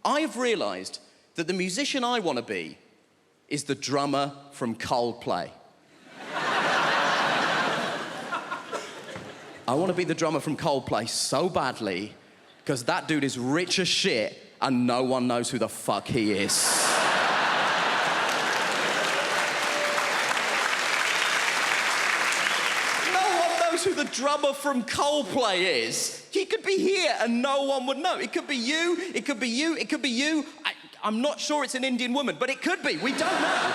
I've realised that the musician I want to be is the drummer from Coldplay. I want to be the drummer from Coldplay so badly because that dude is rich as shit and no one knows who the fuck he is. Who the drummer from Coldplay is. He could be here and no one would know. It could be you, it could be you, it could be you. I'm not sure it's an Indian woman, but it could be. We don't know.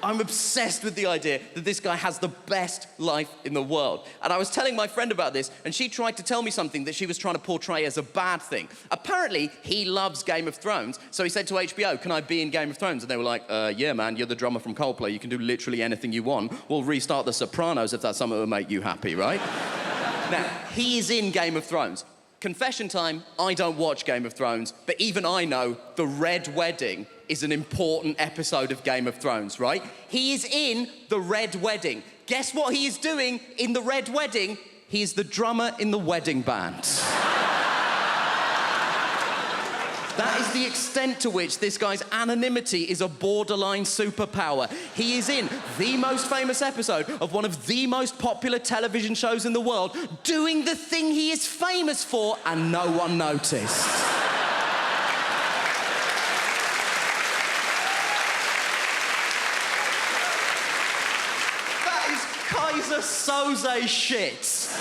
I'm obsessed with the idea that this guy has the best life in the world. And I was telling my friend about this, and she tried to tell me something that she was trying to portray as a bad thing. Apparently, he loves Game of Thrones, so he said to HBO, can I be in Game of Thrones? And they were like, yeah, man, you're the drummer from Coldplay. You can do literally anything you want. We'll restart The Sopranos if that's something that will make you happy, right? Now, he is in Game of Thrones. Confession time, I don't watch Game of Thrones, but even I know the Red Wedding is an important episode of Game of Thrones, right? He is in the Red Wedding. Guess what he is doing in the Red Wedding? He is the drummer in the wedding band. That is the extent to which this guy's anonymity is a borderline superpower. He is in the most famous episode of one of the most popular television shows in the world, doing the thing he is famous for, and no one noticed. That is Kaiser Soze shit.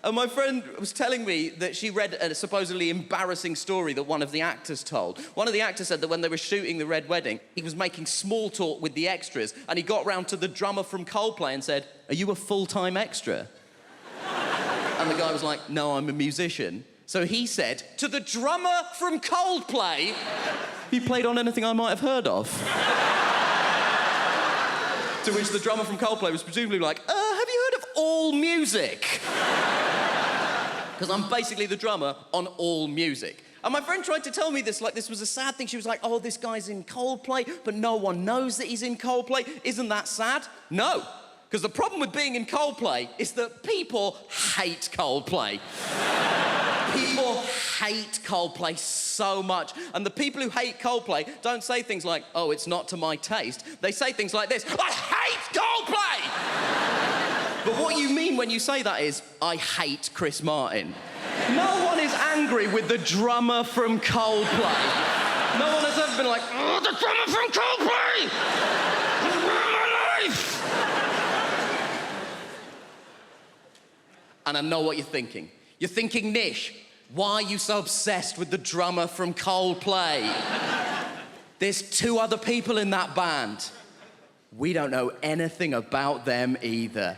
And my friend was telling me that she read a supposedly embarrassing story that one of the actors told. One of the actors said that when they were shooting The Red Wedding, he was making small talk with the extras, and he got round to the drummer from Coldplay and said, "Are you a full-time extra?" And the guy was like, "No, I'm a musician." So he said, to the drummer from Coldplay, "Have you played on anything I might have heard of?" To which the drummer from Coldplay was presumably like, have you heard of All Music? Because I'm basically the drummer on All Music. And my friend tried to tell me this, like this was a sad thing. She was like, oh, this guy's in Coldplay, but no one knows that he's in Coldplay. Isn't that sad? No. Because the problem with being in Coldplay is that people hate Coldplay. People hate Coldplay so much. And the people who hate Coldplay don't say things like, oh, it's not to my taste. They say things like this, I hate Coldplay! But what you mean when you say that is, I hate Chris Martin. No one is angry with the drummer from Coldplay. No one has ever been like, oh, the drummer from Coldplay! My life! And I know what you're thinking. You're thinking, Nish, why are you so obsessed with the drummer from Coldplay? There's two other people in that band. We don't know anything about them either.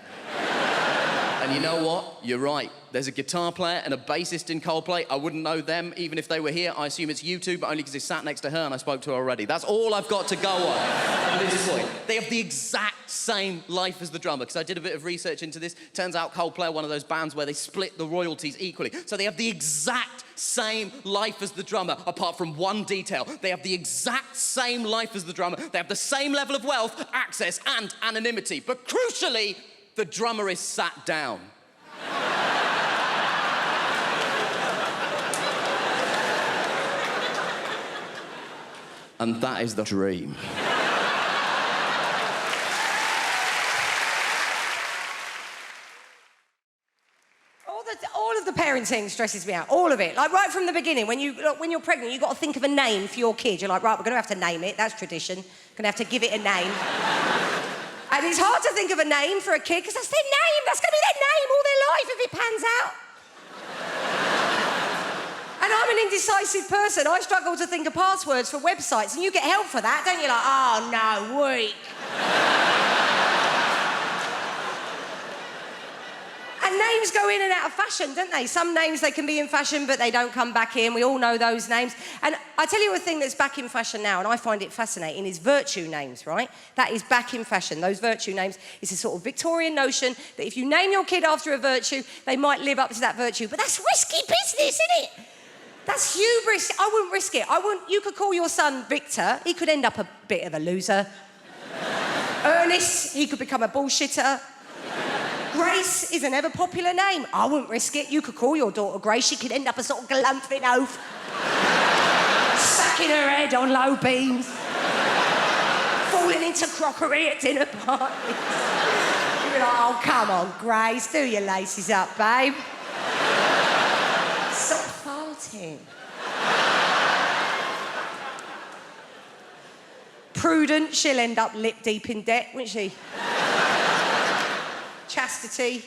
And you know what? You're right. There's a guitar player and a bassist in Coldplay. I wouldn't know them even if they were here. I assume it's you two, but only because they sat next to her and I spoke to her already. That's all I've got to go on at this point. They have the exact same life as the drummer, because I did a bit of research into this. Turns out Coldplay are one of those bands where they split the royalties equally. So they have the exact same life as the drummer, apart from one detail. They have the exact same life as the drummer. They have the same level of wealth, access, and anonymity. But crucially, the drummer is sat down. And that is the dream. All of the parenting stresses me out, all of it. Like right from the beginning, when you're pregnant, you've got to think of a name for your kid. You're like, right, we're going to have to name it. That's tradition. Going to have to give it a name. And it's hard to think of a name for a kid, because that's their name. That's going to be their name all their life if it pans out. And I'm an indecisive person. I struggle to think of passwords for websites, and you get help for that, don't you? Like, oh, no, weak. And names go in and out of fashion, don't they? Some names, they can be in fashion, but they don't come back in. We all know those names. And I tell you a thing that's back in fashion now, and I find it fascinating, is virtue names, right? That is back in fashion, those virtue names. It's a sort of Victorian notion that if you name your kid after a virtue, they might live up to that virtue. But that's risky business, isn't it? That's hubris. I wouldn't risk it. You could call your son Victor. He could end up a bit of a loser. Ernest, he could become a bullshitter. Grace is an ever-popular name. I wouldn't risk it. You could call your daughter Grace. She could end up a sort of galumphing oaf. Smacking her head on low beams. Falling into crockery at dinner parties. You'd be like, oh, come on, Grace. Do your laces up, babe. Stop farting. Prudent, she'll end up lip deep in debt, won't she? Chastity.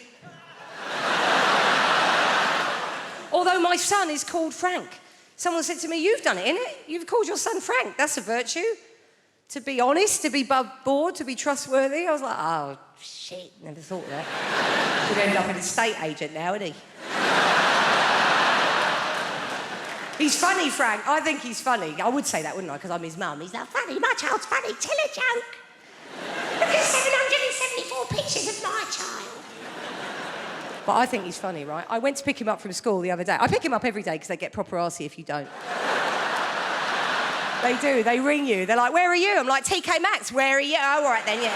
Although my son is called Frank. Someone said to me, you've done it, innit? You've called your son Frank. That's a virtue. To be honest, to be above board, to be trustworthy. I was like, oh, shit, never thought of that. He'd end up an estate agent now, isn't he? He's funny, Frank. I think he's funny. I would say that, wouldn't I? Because I'm his mum. He's not funny. My child's funny. Tell a joke. Look at 774 pictures of my child. But I think he's funny, right? I went to pick him up from school the other day. I pick him up every day because they get proper arsey if you don't. They do. They ring you. They're like, where are you? I'm like, TK Maxx. Where are you? Oh, all right then, yeah.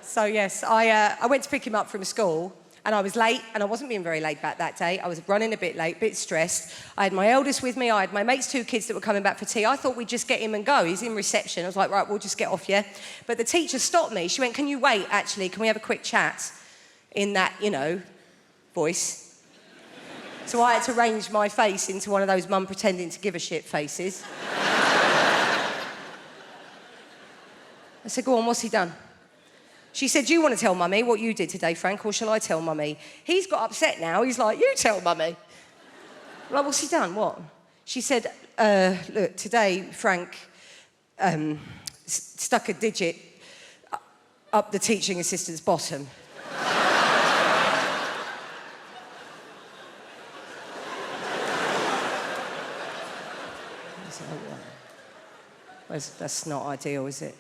So, yes, I went to pick him up from school. And I was late, and I wasn't being very laid back that day. I was running a bit late, a bit stressed. I had my eldest with me. I had my mate's 2 kids that were coming back for tea. I thought we'd just get him and go. He's in reception. I was like, right, we'll just get off, yeah? But the teacher stopped me. She went, can you wait, actually? Can we have a quick chat? In that, you know, voice. So I had to arrange my face into one of those mum pretending to give a shit faces. I said, go on, what's he done? She said, do you want to tell Mummy what you did today, Frank, or shall I tell Mummy? He's got upset now. He's like, you tell Mummy. I'm like, what's he done? What? She said, look, today, Frank stuck a digit up the teaching assistant's bottom. That's not ideal, is it?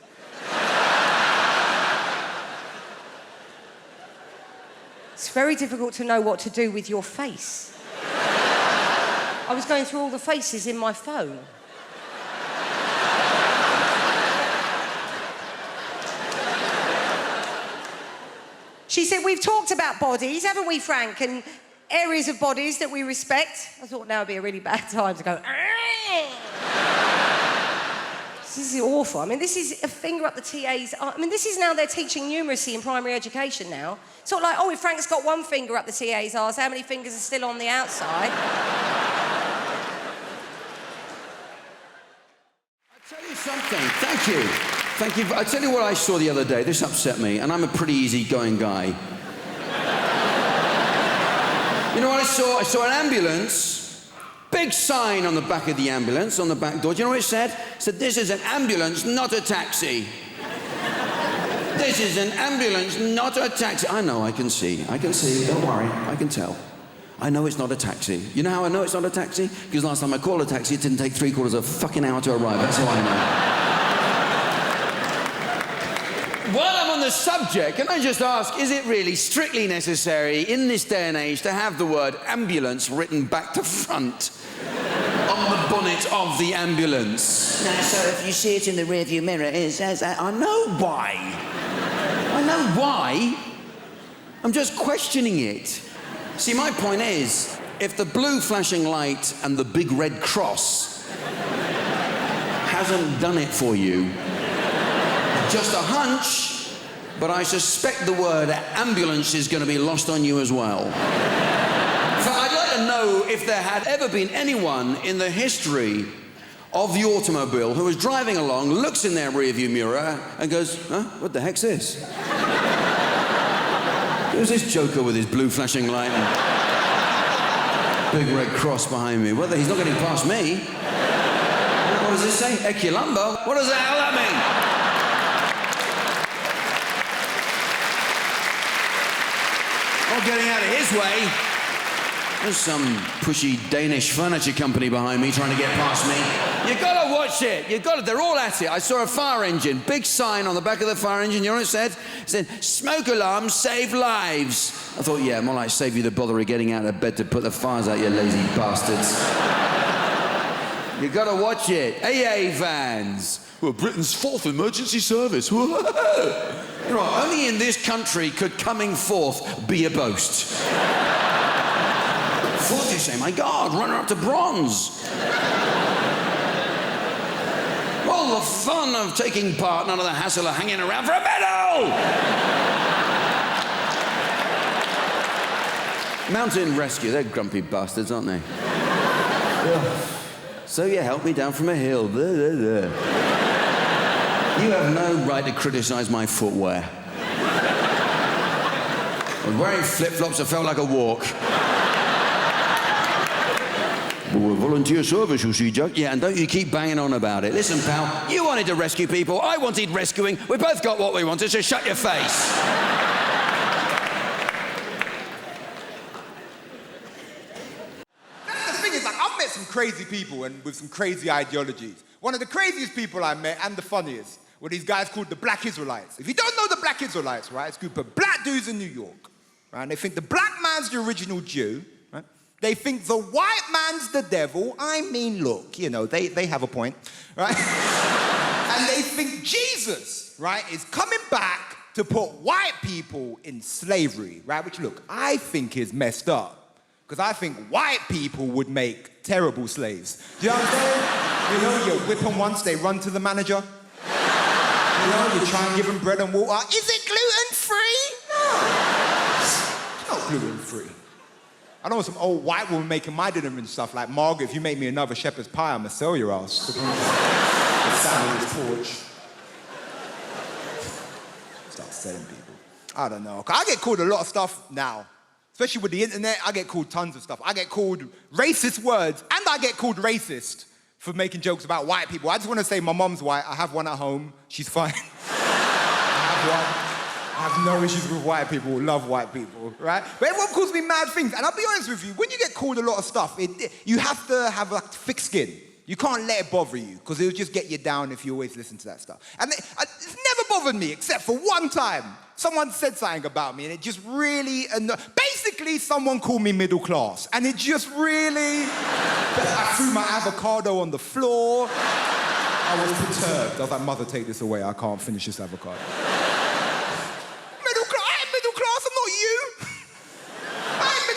It's very difficult to know what to do with your face. I was going through all the faces in my phone. She said, we've talked about bodies, haven't we, Frank? And areas of bodies that we respect. I thought now would be a really bad time to go, this is awful. I mean, this is a finger up the TA's... I mean, this is now they're teaching numeracy in primary education now. It's not like, oh, if Frank's got one finger up the TA's arse, how many fingers are still on the outside? I'll tell you something. Thank you. Thank you. I'll tell you what I saw the other day. This upset me, and I'm a pretty easygoing guy. You know what I saw? I saw an ambulance. Big sign on the back of the ambulance, on the back door. Do you know what it said? It said, this is an ambulance, not a taxi. This is an ambulance, not a taxi. I know, I can see, don't worry, I can tell. I know it's not a taxi. You know how I know it's not a taxi? Because last time I called a taxi, it didn't take 3/4 of a fucking hour to arrive. That's how I know. While I'm on the subject, can I just ask, is it really strictly necessary in this day and age to have the word ambulance written back to front on the bonnet of the ambulance? No, so if you see it in the rearview mirror, it says that. I know why. I know why. I'm just questioning it. See, my point is, if the blue flashing light and the big red cross hasn't done it for you, just a hunch, but I suspect the word ambulance is going to be lost on you as well. So I'd like to know if there had ever been anyone in the history of the automobile who was driving along, looks in their rearview mirror and goes, huh, what the heck's this? Who's this joker with his blue flashing light and big red cross behind me? Well, he's not getting past me. What does this say? Eculumbo? What does the hell that mean? Not getting out of his way. There's some pushy Danish furniture company behind me trying to get past me. You gotta watch it. You gotta. They're all at it. I saw a fire engine. Big sign on the back of the fire engine. You know what it said? It said, "Smoke alarms save lives." I thought, yeah, more like save you the bother of getting out of bed to put the fires out, you lazy bastards. You gotta watch it. AA vans. Well, Britain's 4th emergency service. You know, only in this country could coming forth be a boast. Fourth, you say, my God, runner up to bronze. All the fun of taking part, none of the hassle of hanging around for a medal! Mountain Rescue, they're grumpy bastards, aren't they? So you helped me down from a hill. Blah, blah, blah. You have no right to criticize my footwear. I was wearing flip-flops that felt like a walk. Well, volunteer service, you see, Jack. Yeah, and don't you keep banging on about it. Listen, pal, you wanted to rescue people, I wanted rescuing. We both got what we wanted, so shut your face. That's the thing is, like, I've met some crazy people and with some crazy ideologies. One of the craziest people I met, and the funniest, were these guys called the Black Israelites. If you don't know the Black Israelites, right, it's a group of black dudes in New York, right, and they think the black man's the original Jew, right? They think the white man's the devil. I mean, look, you know, they have a point, right? And they think Jesus, right, is coming back to put white people in slavery, right? Which, look, I think is messed up. Because I think white people would make terrible slaves. Do you know what I'm saying? You know, you whip them once, they run to the manager. You know, you try and give them bread and water. Is it gluten-free? No. It's not gluten-free. I know some old white woman making my dinner and stuff like, Margaret, if you make me another shepherd's pie, I'm gonna sell your ass. Stand on his porch. Start selling people. I don't know. I get called a lot of stuff now. Especially with the internet, I get called tons of stuff. I get called racist words, and I get called racist for making jokes about white people. I just want to say my mum's white. I have one at home. She's fine. I have one. I have no issues with white people, love white people, right? But everyone calls me mad things. And I'll be honest with you, when you get called a lot of stuff, you have to have like thick skin. You can't let it bother you, because it'll just get you down if you always listen to that stuff. And it's never bothered me, except for one time. Someone said something about me, and it just really basically, someone called me middle class, and it just really... I threw my avocado on the floor. I was perturbed. I was like, Mother, take this away. I can't finish this avocado.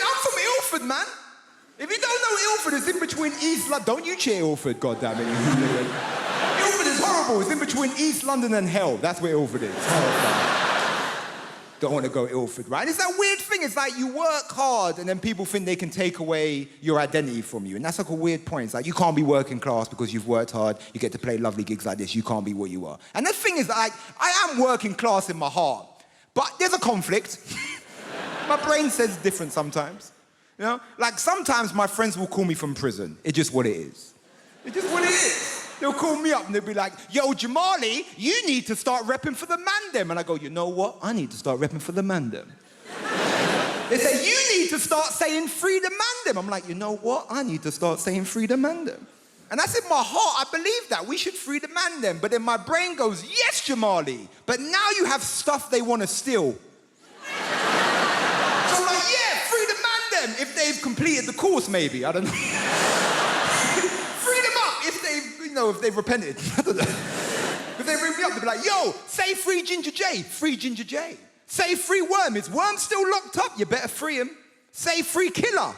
I'm from Ilford, man. If you don't know Ilford, it's in between East London. Don't you cheer Ilford, goddammit, you hooligan. Ilford is horrible. It's in between East London and hell. That's where Ilford is. Don't want to go Ilford, right? It's that weird thing. It's like you work hard and then people think they can take away your identity from you. And that's like a weird point. It's like you can't be working class because you've worked hard. You get to play lovely gigs like this. You can't be what you are. And the thing is, like, I am working class in my heart. But there's a conflict. My brain says different sometimes. You know? Like, sometimes my friends will call me from prison. It's just what it is. It's just what it is. They'll call me up and they'll be like, yo, Jamali, you need to start repping for the mandem. And I go, you know what? I need to start repping for the mandem. They say, you need to start saying free the mandem. I'm like, you know what? I need to start saying free the mandem. And that's in my heart. I believe that. We should free the mandem. But then my brain goes, yes, Jamali. But now you have stuff they want to steal. So I'm like, yeah, free the mandem. If they've completed the course, maybe. I don't know. Free them up if they've repented. I don't know. If they ring me up, they'll be like, yo, say free Ginger J. Free Ginger J. Say free Worm. Is Worm still locked up? You better free him. Say free Killer.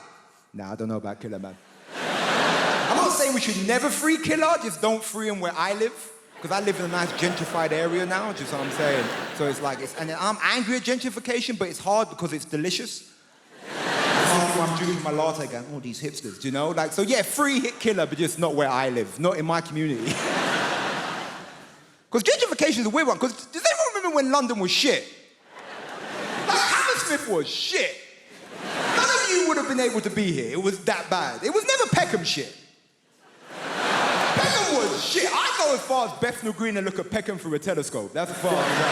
Nah, I don't know about Killer, man. I'm not saying we should never free Killer, just don't free him where I live. Because I live in a nice gentrified area now, just what I'm saying. So it's like, and I'm angry at gentrification, but it's hard because it's delicious. I'm drinking my latte going, oh, these hipsters, do you know? Like, so yeah, free hit Killer, but just not where I live, not in my community. Because gentrification is a weird one, because does anyone remember when London was shit? Like, Hammersmith was shit. None of you would have been able to be here. It was that bad. It was never Peckham shit. Peckham was shit. I go as far as Bethnal Green and look at Peckham through a telescope. That's as far as I go.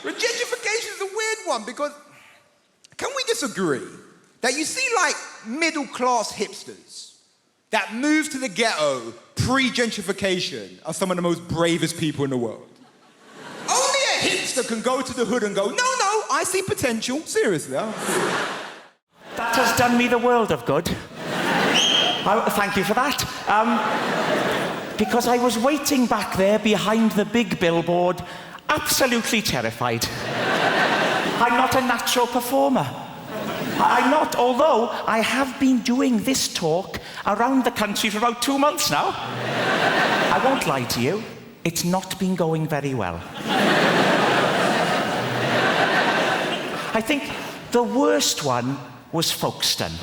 But gentrification is a weird one because can we disagree that you see like middle-class hipsters that moved to the ghetto pre-gentrification are some of the most bravest people in the world? Only a hipster can go to the hood and go, no, I see potential. Seriously, that has done me the world of good. Thank you for that. Because I was waiting back there behind the big billboard, absolutely terrified. I'm not a natural performer. I'm not, although I have been doing this talk around the country for about 2 months now. I won't lie to you, it's not been going very well. I think the worst one was Folkestone.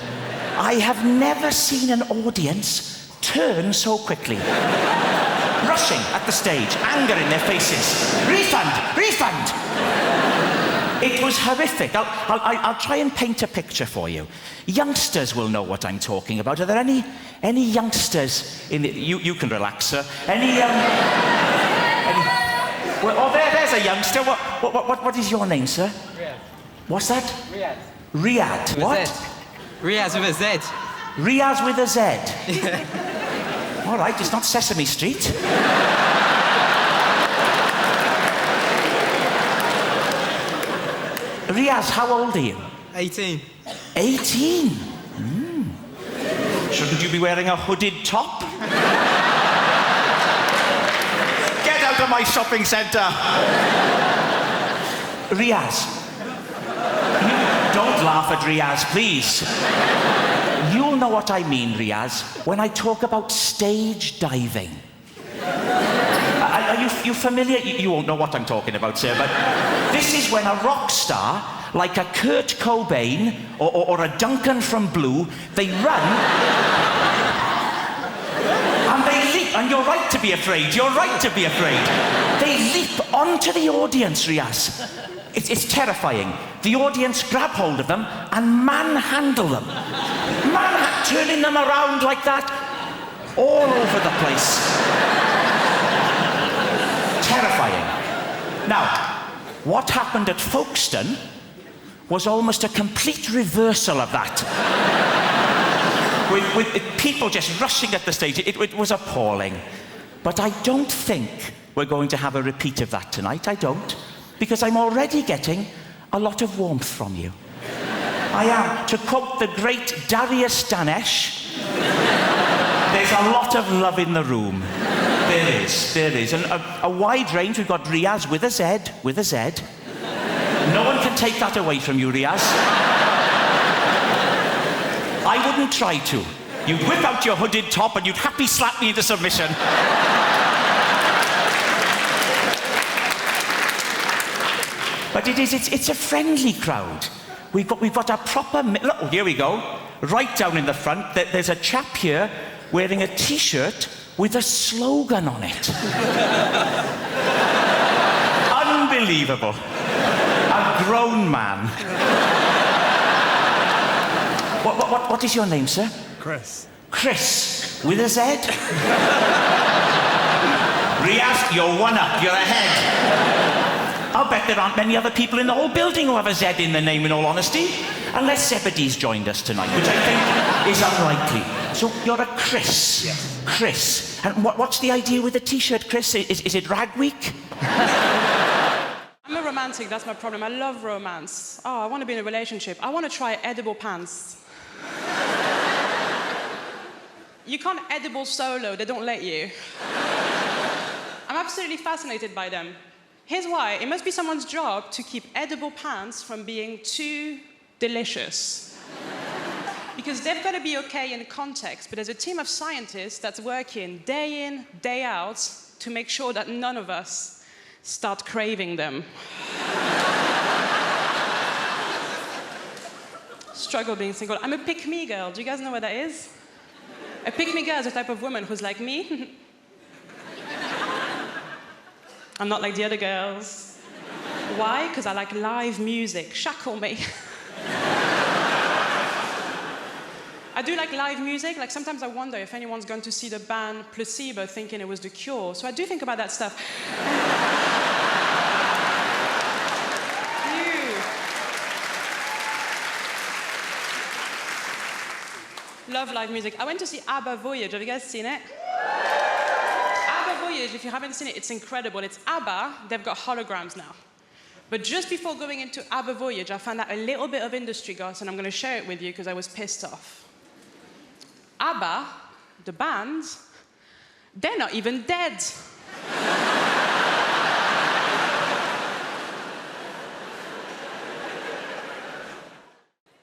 I have never seen an audience turn so quickly. Rushing at the stage, anger in their faces. Refund! Refund! It was horrific. I'll try and paint a picture for you. Youngsters will know what I'm talking about. Are there any youngsters in the... You can relax, sir. Well, there's a youngster. What is your name, sir? Riyadh. What's that? Riyadh. Riyadh. What? Riyadh with a Z. Riyadh with a Z. All right, it's not Sesame Street. Riaz, how old are you? 18. 18? Shouldn't you be wearing a hooded top? Get out of my shopping centre! Riaz. Don't laugh at Riaz, please. You'll know what I mean, Riaz, when I talk about stage diving. Are you familiar? You won't know what I'm talking about, sir, but this is when a rock star, like a Kurt Cobain or a Duncan from Blue, they run and they leap, and you're right to be afraid, you're right to be afraid. They leap onto the audience, Riaz. It's terrifying. The audience grab hold of them and manhandle them. Turning them around like that, all over the place. Terrifying. Now, what happened at Folkestone was almost a complete reversal of that. with people just rushing at the stage. It was appalling. But I don't think we're going to have a repeat of that tonight. I don't. Because I'm already getting a lot of warmth from you. I am. To quote the great Darius Danesh, there's a lot of love in the room. There is. And a wide range. We've got Riaz with a Z. No one can take that away from you, Riaz. I wouldn't try to. You'd whip out your hooded top and you'd happy slap me into submission. But it's a friendly crowd. We've got a proper... Look, here we go. Right down in the front, there's a chap here wearing a T-shirt with a slogan on it. Unbelievable. A grown man. What is your name, sir? Chris. Chris, with a Z? Riaz, you're one up, you're ahead. I'll bet there aren't many other people in the whole building who have a Z in their name, in all honesty. Unless Zebedee's joined us tonight, which I think is unlikely. So you're a Chris. Yes. Chris. And what's the idea with the T-shirt, Chris? Is it Rag Week? I'm a romantic, that's my problem. I love romance. Oh, I want to be in a relationship. I want to try edible pants. You can't edible solo, they don't let you. I'm absolutely fascinated by them. Here's why. It must be someone's job to keep edible pants from being too delicious. Because they've got to be okay in context, but there's a team of scientists that's working day in, day out to make sure that none of us start craving them. Struggle being single. I'm a pick-me girl. Do you guys know what that is? A pick-me girl is a type of woman who's like me. I'm not like the other girls. Why? Because I like live music. Shackle me. I do like live music. Like, sometimes I wonder if anyone's going to see the band Placebo thinking it was The Cure. So I do think about that stuff. Love live music. I went to see ABBA Voyage. Have you guys seen it? ABBA Voyage, if you haven't seen it, it's incredible. It's ABBA. They've got holograms now. But just before going into ABBA Voyage, I found out a little bit of industry gossip, and I'm going to share it with you because I was pissed off. ABBA, the band, they're not even dead.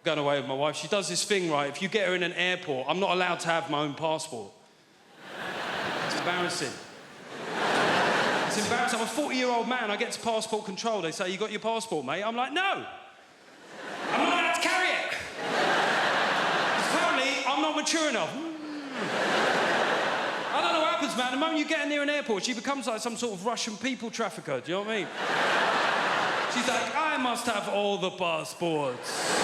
Going away with my wife, she does this thing, right? If you get her in an airport, I'm not allowed to have my own passport. It's embarrassing. It's embarrassing. I'm a 40-year-old man. I get to passport control. They say, you got your passport, mate? I'm like, no. I'm not allowed to carry it. Apparently, I'm not mature enough. I don't know what happens, man. The moment you get in near an airport, she becomes like some sort of Russian people trafficker. Do you know what I mean? She's like, I must have all the passports.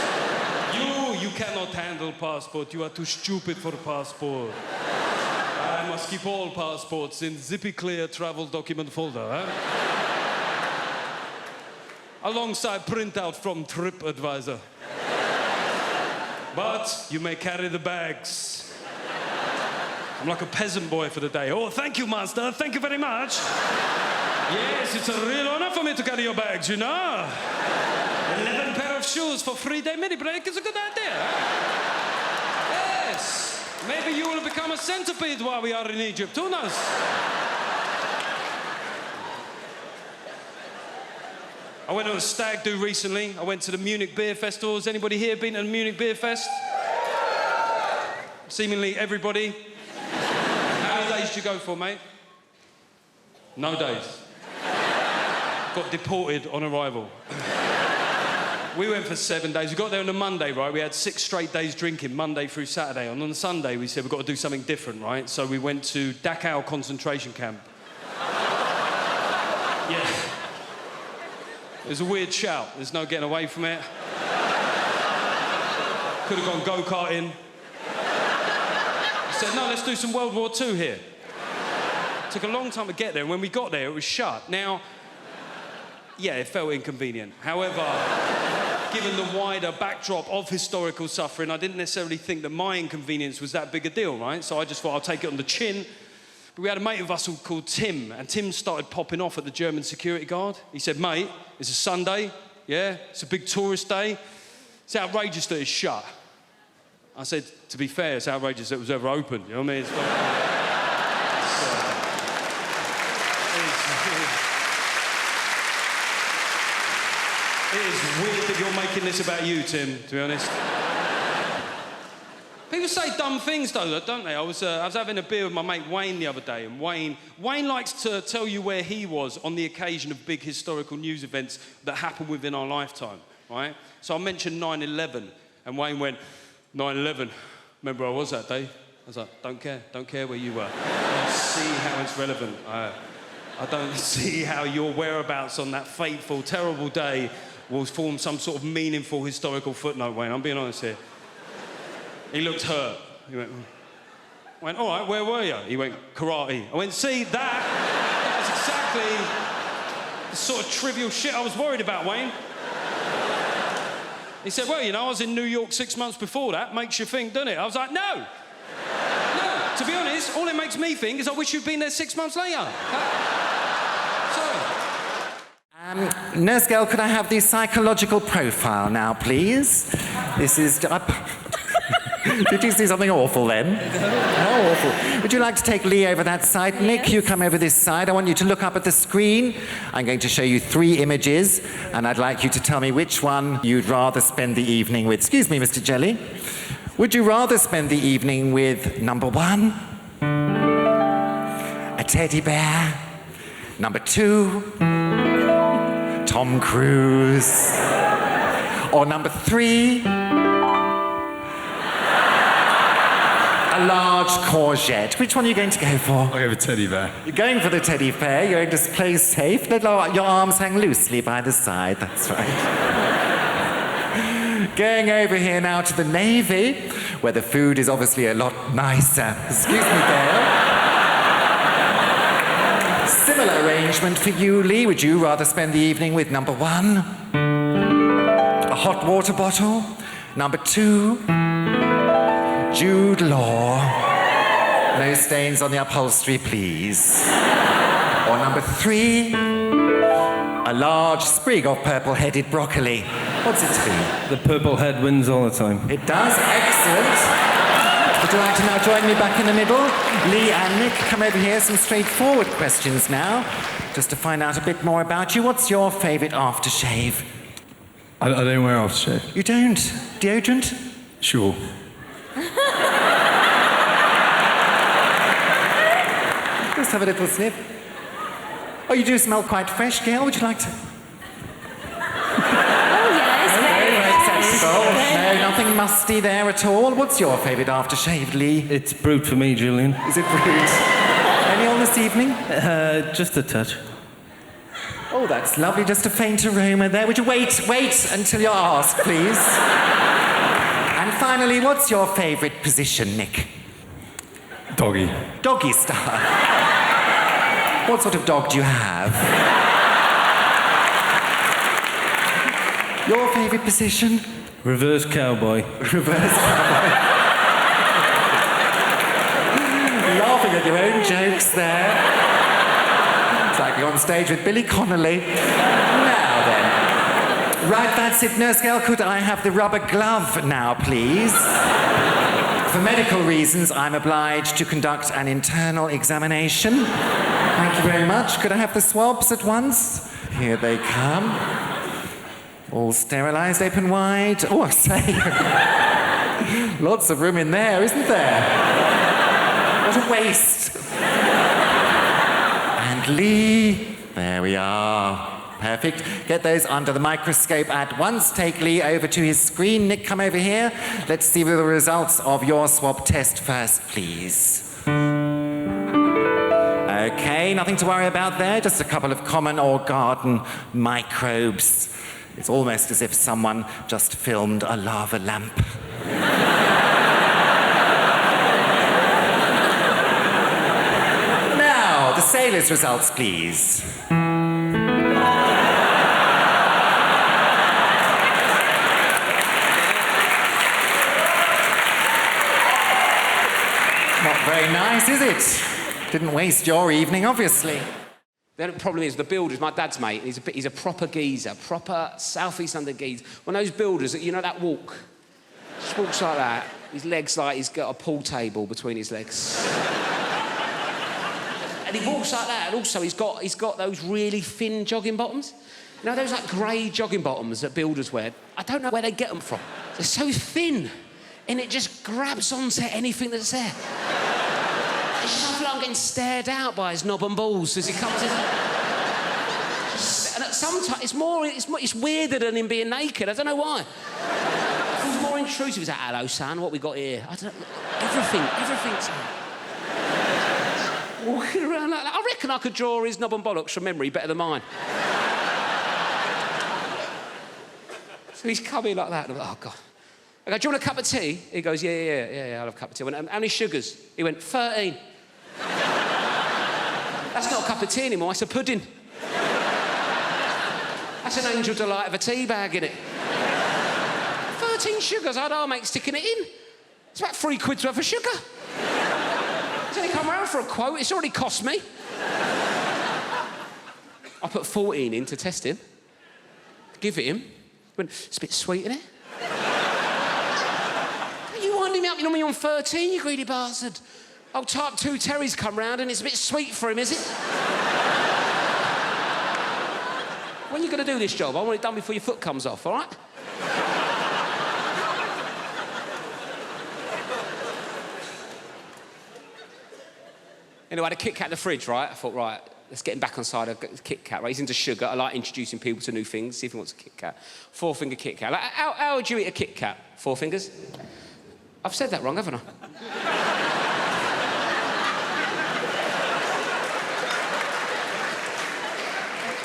You cannot handle passport. You are too stupid for passport. I must keep all passports in zippy clear travel document folder, huh? Alongside printout from TripAdvisor. But you may carry the bags. I'm like a peasant boy for the day. Oh, thank you, master. Thank you very much. Yes, it's a real honor for me to carry your bags, you know. 11 pair of shoes for 3-day mini break is a good idea, huh? Yes. Maybe you will become a centipede while we are in Egypt. Who knows? I went on a stag do recently. I went to the Munich Beer Festival. Has anybody here been to the Munich Beer Fest? Seemingly everybody. How many days did you go for, mate? No days. Got deported on arrival. We went for 7 days. We got there on a Monday, right? We had 6 straight days drinking, Monday through Saturday. And on the Sunday, we said, we've got to do something different, right? So we went to Dachau concentration camp. Yeah. It was a weird shout. There's no getting away from it. Could have gone go-karting. I said, no, let's do some World War II here. It took a long time to get there, and when we got there, it was shut. Now, yeah, it felt inconvenient. However, given the wider backdrop of historical suffering, I didn't necessarily think that my inconvenience was that big a deal, right? So I just thought I'll take it on the chin. But we had a mate of us called Tim, and Tim started popping off at the German security guard. He said, mate, it's a Sunday, yeah? It's a big tourist day. It's outrageous that it's shut. I said, to be fair, it's outrageous that it was ever open, you know what I mean? It's like, it is weird that you're making this about you, Tim, to be honest. People say dumb things, though, don't they? I was having a beer with my mate Wayne the other day, and Wayne likes to tell you where he was on the occasion of big historical news events that happened within our lifetime, right? So I mentioned 9/11, and Wayne went, 9/11, remember where I was that day? I was like, don't care where you were. I don't see how it's relevant. I don't see how your whereabouts on that fateful, terrible day will form some sort of meaningful historical footnote, Wayne. I'm being honest here. He looked hurt. He went, I went, all right, where were you? He went, karate. I went, see, that's exactly the sort of trivial shit I was worried about, Wayne. He said, well, you know, I was in New York 6 months before that. Makes you think, doesn't it? I was like, no. No, to be honest, all it makes me think is I wish you'd been there 6 months later. Sorry. Nurse girl, could I have the psychological profile now, please? This is... Did you see something awful then? How awful. Would you like to take Lee over that side? Yes. Nick, you come over this side. I want you to look up at the screen. I'm going to show you 3 images, and I'd like you to tell me which one you'd rather spend the evening with. Excuse me, Mr. Jelly. Would you rather spend the evening with number 1, a teddy bear, number 2, Tom Cruise, or number 3, a large courgette? Which one are you going to go for? I'll go for teddy bear. You're going for the teddy bear. You're going to play safe. Let your arms hang loosely by the side. That's right. Going over here now to the Navy, where the food is obviously a lot nicer. Excuse me, Gail. Similar arrangement for you, Lee. Would you rather spend the evening with number 1, a hot water bottle, number 2, Jude Law, no stains on the upholstery, please, or number 3, a a large sprig of purple-headed broccoli. What's it to be? The purple head wins all the time. It does. Excellent. Would you like to now join me back in the middle? Lee and Nick, come over here. Some straightforward questions now, just to find out a bit more about you. What's your favourite aftershave? I don't wear aftershave. You don't? Deodorant? Sure. Just have a little sniff. Oh, you do smell quite fresh, Gail. Would you like to? Very sensible. No, nothing musty there at all. What's your favourite aftershave, Lee? It's brewed for me, Julian. Is it brewed? Any on this evening? Just a touch. Oh, that's lovely. Just a faint aroma there. Would you wait until you're asked, please? And finally, what's your favourite position, Nick? Doggy. Doggy style. What sort of dog do you have? Your favourite position? Reverse cowboy. Reverse cowboy. Laughing at your own jokes there. It's like you're on stage with Billy Connolly. Now then. Right, that's it. Nurse Gail, could I have the rubber glove now, please? For medical reasons, I'm obliged to conduct an internal examination. Thank you very much. Could I have the swabs at once? Here they come. All sterilised, open wide. Oh, I say. Lots of room in there, isn't there? What a waste. And Lee. There we are. Perfect. Get those under the microscope at once. Take Lee over to his screen. Nick, come over here. Let's see the results of your swab test first, please. Okay, nothing to worry about there. Just a couple of common or garden microbes. It's almost as if someone just filmed a lava lamp. Now, the sailors' results, please. Not very nice, is it? Didn't waste your evening, obviously. The problem is the builders, my dad's mate, he's a proper geezer, proper South East London geezer. One of those builders, you know that walk? Just walks like that. His legs like he's got a pool table between his legs. And he walks like that, and also he's got those really thin jogging bottoms. You know, those like grey jogging bottoms that builders wear? I don't know where they get them from. They're so thin, and it just grabs onto anything that's there. I feel like I'm getting stared out by his knob and balls as he comes in. And sometimes it's weirder than him being naked. I don't know why. It feels more intrusive. He's like, hello, son, what we got here? I don't know. Everything's walking around like that. I reckon I could draw his knob and bollocks from memory better than mine. So he's coming like that, and I'm like, oh, God. I go, do you want a cup of tea? He goes, yeah, I'll have a cup of tea. I went, how many sugars? He went, 13. That's not a cup of tea anymore, it's a pudding. That's an Angel Delight of a tea bag, innit? 13 sugars, I'd our mate sticking it in. It's about £3 worth of sugar. He's only come round for a quote, it's already cost me. I put 14 in to test him. Give it him. He went, it's a bit sweet, isn't it? You winding me up, you know me on 13, you greedy bastard. Oh, type 2 Terry's come round and it's a bit sweet for him, is it? When are you going to do this job? I want it done before your foot comes off, all right? Anyway, I had a Kit Kat in the fridge, right? I thought, right, let's get him back on side of Kit Kat, right? He's into sugar. I like introducing people to new things, see if he wants a Kit Kat. 4-finger Kit Kat. Like, how would you eat a Kit Kat? 4 fingers? I've said that wrong, haven't I?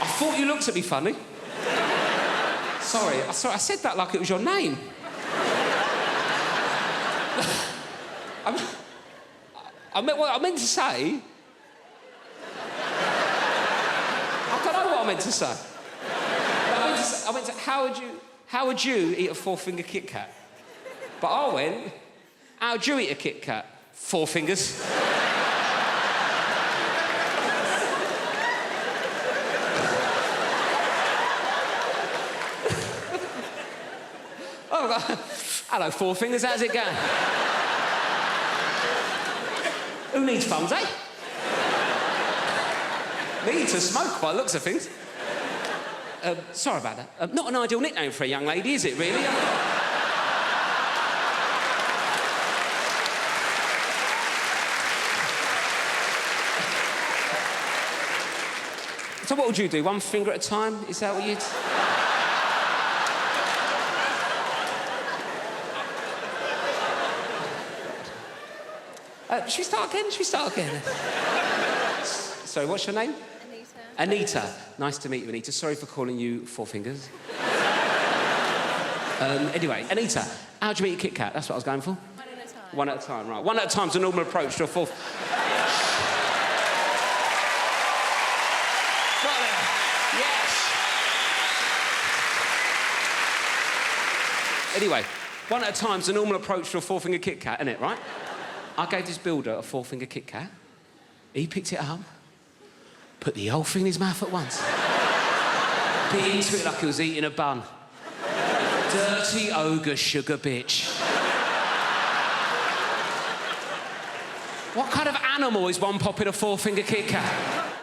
I thought you looked at me funny. Sorry, I said that like it was your name. I meant to say... I don't know what I meant to say. I meant to how would you eat a 4-finger Kit Kat? But I went, how'd you eat a Kit Kat? 4 fingers. Oh, hello, Four Fingers, how's it going? Who needs funds, eh? Need to smoke by the looks of things. Sorry about that. Not an ideal nickname for a young lady, is it, really? So what would you do? One finger at a time? Is that what you'd... Should we start again? Sorry, what's your name? Anita. Nice to meet you, Anita. Sorry for calling you Four Fingers. Anyway, Anita, how do you eat a Kit Kat? That's what I was going for. One at a time. One at a time, right. One at a time's a normal approach to a fourth... Got there. Yes. Anyway, one at a time's a normal approach to a four-finger Kit Kat, isn't it, right? I gave this builder a four-finger Kit Kat. He picked it up, put the whole thing in his mouth at once. Bit into it like he was eating a bun. Dirty ogre sugar bitch. What kind of animal is one popping a four-finger Kit Kat?